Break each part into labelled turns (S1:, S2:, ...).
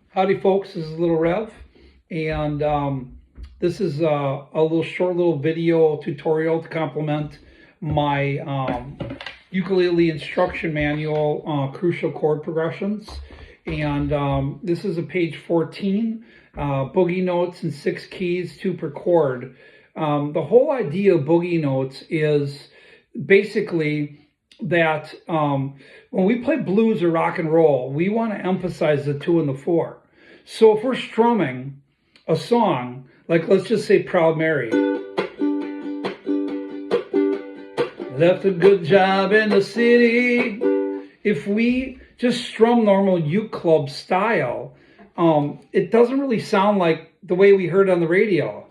S1: Howdy folks, this is Lil Rev, and this is a short video tutorial to complement my ukulele instruction manual, Crucial Chord Progressions. And this is a page 14, boogie notes in 6 keys, 2 per chord. The whole idea of boogie notes is basically that when we play blues or rock and roll, we want to emphasize the 2 and the 4. So if we're strumming a song, like let's just say Proud Mary. Left a good job in the city. If we just strum normal uke club style, it doesn't really sound like the way we heard on the radio.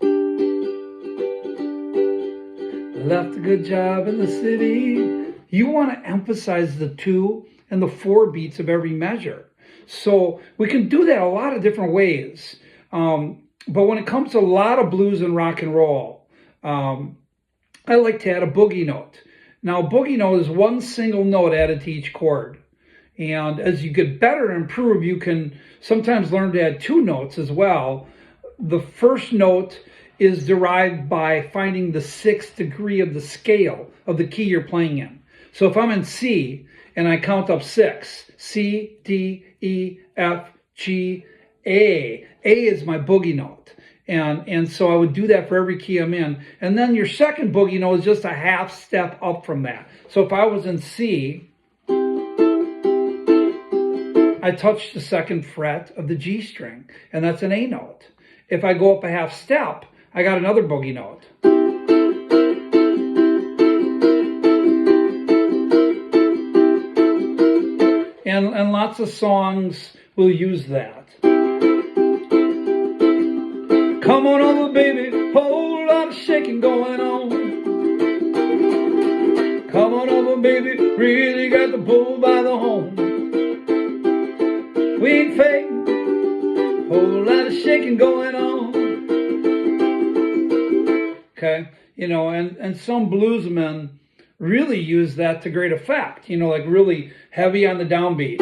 S1: Left a good job in the city. You want to emphasize the 2 and the 4 beats of every measure. So we can do that a lot of different ways. But when it comes to a lot of blues and rock and roll, I like to add a boogie note. Now, a boogie note is one single note added to each chord. And as you get better and improve, you can sometimes learn to add 2 notes as well. The first note is derived by finding the 6th degree of the scale of the key you're playing in. So if I'm in C and I count up 6, C, D, E, F, G, A. A is my boogie note. And so I would do that for every key I'm in. And then your second boogie note is just a half step up from that. So if I was in C, I touch the 2nd fret of the G string, and that's an A note. If I go up a half step, I got another boogie note. And lots of songs will use that. Come on over, baby, whole lot of shaking going on. Come on over, baby, really got the bull by the horn. We ain't fading, whole lot of shaking going on. Okay, you know, and some bluesmen really use that to great effect, you know, like really heavy on the downbeat.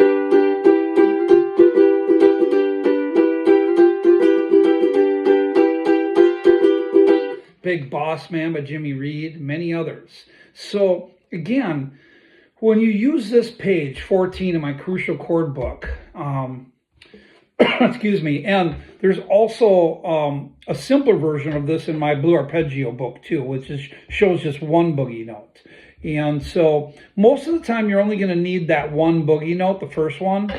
S1: Big Boss Man by Jimmy Reed, many others. So again, when you use this page 14 in my Crucial Chord book, excuse me, and there's also a simpler version of this in my Blue Arpeggio book too, which shows just one boogie note. And so most of the time you're only going to need that one boogie note, the first one,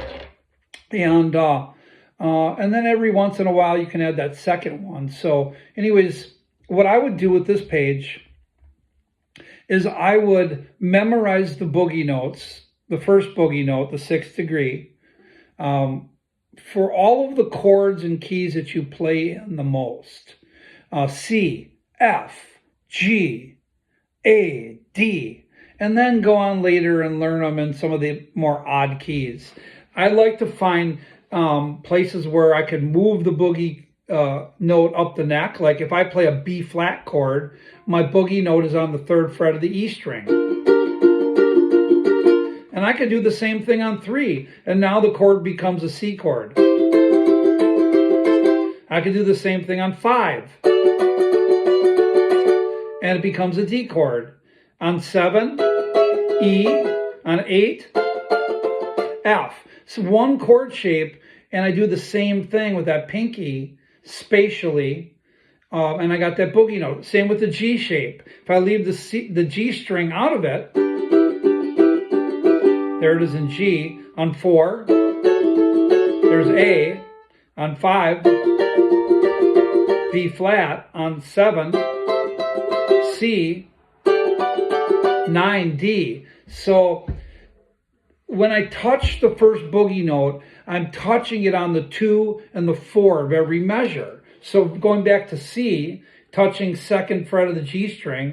S1: and then every once in a while you can add that second one. So anyways, what I would do with this page is I would memorize the boogie notes, the first boogie note, the 6th degree, for all of the chords and keys that you play in the most. C, F, G, A, D, and then go on later and learn them in some of the more odd keys. I like to find places where I can move the boogie note up the neck. Like if I play a B flat chord, my boogie note is on the 3rd fret of the E string. And I could do the same thing on 3, and now the chord becomes a C chord. I could do the same thing on 5, and it becomes a D chord. On 7, E. On 8, F. It's one chord shape, and I do the same thing with that pinky spatially, and I got that boogie note. Same with the G shape. If I leave the G string out of it, there it is in G. On 4, there's A. On 5, B flat. On 7, C. 9, D. So when I touch the first boogie note, I'm touching it on the 2 and the 4 of every measure. So going back to C, touching 2nd fret of the G string,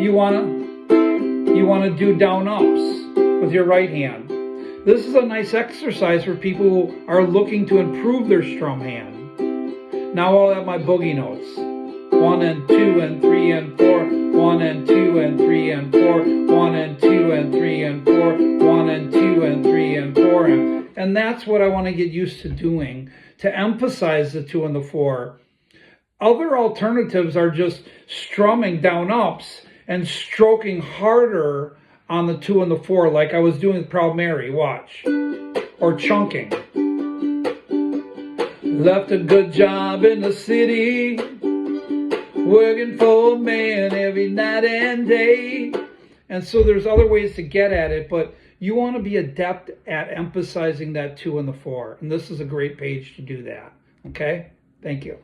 S1: you want to do down ups with your right hand. This is a nice exercise for people who are looking to improve their strum hand. Now I'll have my boogie notes. 1 and 2 and 3 and 4, 1 and 2 and 3 and 4, 1 and 2 and 3 and 4, 1 and 2 and 3 and 4. And And that's what I want to get used to doing, to emphasize the 2 and the 4. Other alternatives are just strumming down ups and stroking harder on the 2 and the 4, like I was doing with Proud Mary, watch. Or chunking. Left a good job in the city, working for a man every night and day. And so there's other ways to get at it, but you want to be adept at emphasizing that 2 and the 4. And this is a great page to do that. Okay? Thank you.